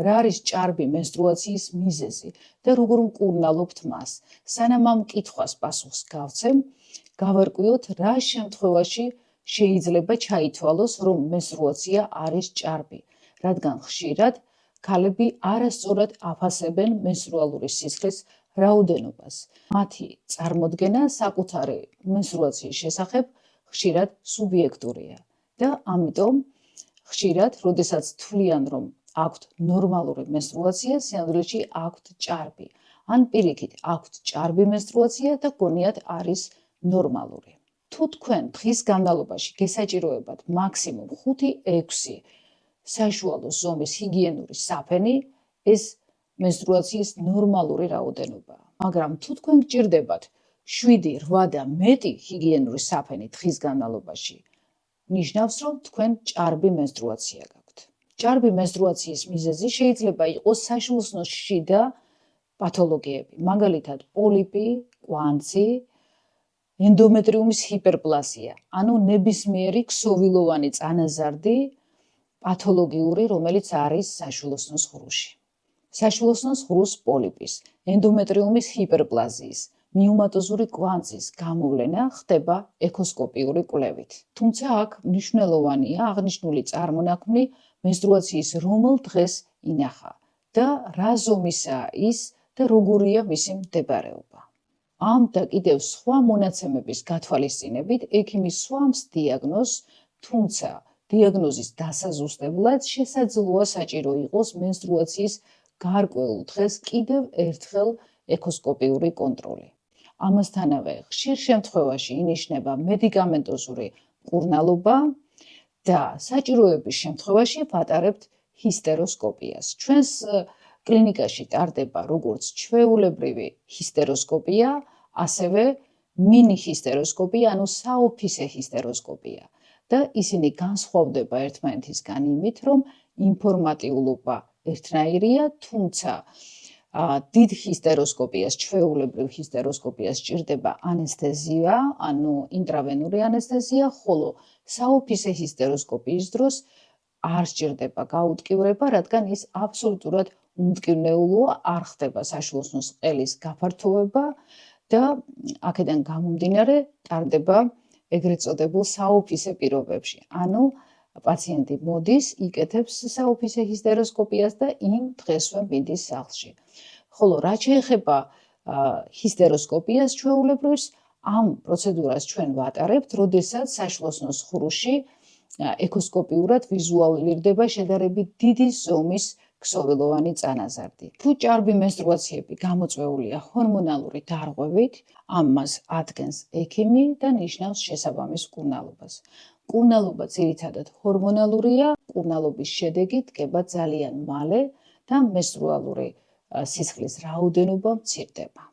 რა არის ჭარბი menstruაციის მიზეზი და როგორ მკურნალობთ მას. სანამ ამ კითხვას პასუხს გავცემ, გავარკვიოთ რა შემთხვევაში შეიძლება ჩაითვალოს, რომ menstruაცია არის ჭარბი, რადგან ხშირად ქალები არასწორად აფასებენ menstruალური სისხლის რაოდენობას. მათი წარმოდგენა საკუთარი menstruაციის შესახებ ხშირად სუბიექტურია და ამიტომ ხშირად, როდესაც თვლიან, რომ აქვთ ნორმალური menstruაცია, სინამდვილეში აქვთ ჭარბი. ან პირიქით, აქვთ ჭარბი menstruაცია და გონიათ არის ნორმალური. თუ თქვენ დღის განმავლობაში გესაჭიროებათ მაქსიმუმ 5-6 საშუალო ზომის ჰიგიენური საფენი, ეს menstruაციის ნორმალური რაოდენობაა. მაგრამ თუ თქვენ გჭირდებათ 7-8 და მეტი ჰიგიენური საფენი დღის განმავლობაში, ნიშნავს, რომ თქვენ ჭარბი menstruაცია გაქვთ. ჭარბი menstruაციის მიზეზი შეიძლება იყოს საშვილოსნოს შიდა პათოლოგიები, მაგალითად პოლიპი, კვანძი, ენდომეტრიუმის ჰიპერპლაზია, ანუ ნებისმიერი ქსოვილოვანი წანაზარდი პათოლოგიური, რომელიც არის საშვილოსნოს ღრუში. საშვილოსნოს ღრუს პოლიპის, ენდომეტრიუმის ჰიპერპლაზიის, მიუმატოზური კვანძის გამოვლენა ხდება ეკოსკოპიური კვლევით. თუმცა აქ მნიშვნელოვანია აღნიშნული წარმონაქმნი menstruაციის რომელ დღეს ინახა და რა ზომისაა ის და როგორია მისი მდებარეობა. ამ და კიდევ სხვა მონაცემების გათვალისწინებით ექიმი სვამს დიაგნოზს, თუმცა დიაგნოზის დასაზუსტებლად შესაძლოა საჭირო იყოს menstruაციის გარკვეულ დღეს კიდევ ერთხელ ეკოსკოპიური კონტროლი. ამასთანავე ხშირ შემთხვევაში ინიშნება მედიკამენტოზური მკურნალობა და საჭიროების შემთხვევაში ვატარებთ ჰისტეროსკოპიას. ჩვენს კლინიკაში ტარდება როგორც ჩვეულებრივი ჰისტეროსკოპია, ასევე მინი ჰისტეროსკოპია, ანუ საოფისე ჰისტეროსკოპია. და ისინი განსხვავდება ერთმანეთისგან იმით, რომ ინფორმატიულობა ერთნაირია, თუმცა დიდ ჰისტეროსკოპიას, ჩვეულებრივ ჰისტეროსკოპიას სჭირდება ანესთეზია, ანუ ინტრავენური ანესთეზია, ხოლო საოფისე ჰისტეროსკოპიის დროს არ სჭირდება გაუტკივრება, რადგან ის აბსოლუტურად უმტკივნეულოა, არ ხდება საშვილოსნოს ყელის გაფართოვება და აქედან გამომდინარე ტარდება ეგრეთ წოდებულ საოფისე პირობებში. ანუ პაციენტი მოდის, იკეთებს საოფისე ჰისტეროსკოპიას და იმ დღესვე მიდის სახლში. ხოლო რაც შეეხება ჰისტეროსკოპიას ჩვეულებრივს, ამ პროცედურას ჩვენ ვატარებთ, როდესაც საშვილოსნოს ღრუში ეკოსკოპიურად ვიზუალიზდება შედარებით დიდი ზომის ქსოვილოვანი წანაზარდი. თუ ჭარბი menstruაციები გამოწვეულია ჰორმონალური დარღვევით, ამას ადგენს ექიმი და ნიშნავს შესაბამის მკურნალობას. მკურნალობა ძირითადად ჰორმონალურია, მკურნალობის შედეგი დგება ძალიან მალე და menstruალური სისხლის რაოდენობა მცირდება.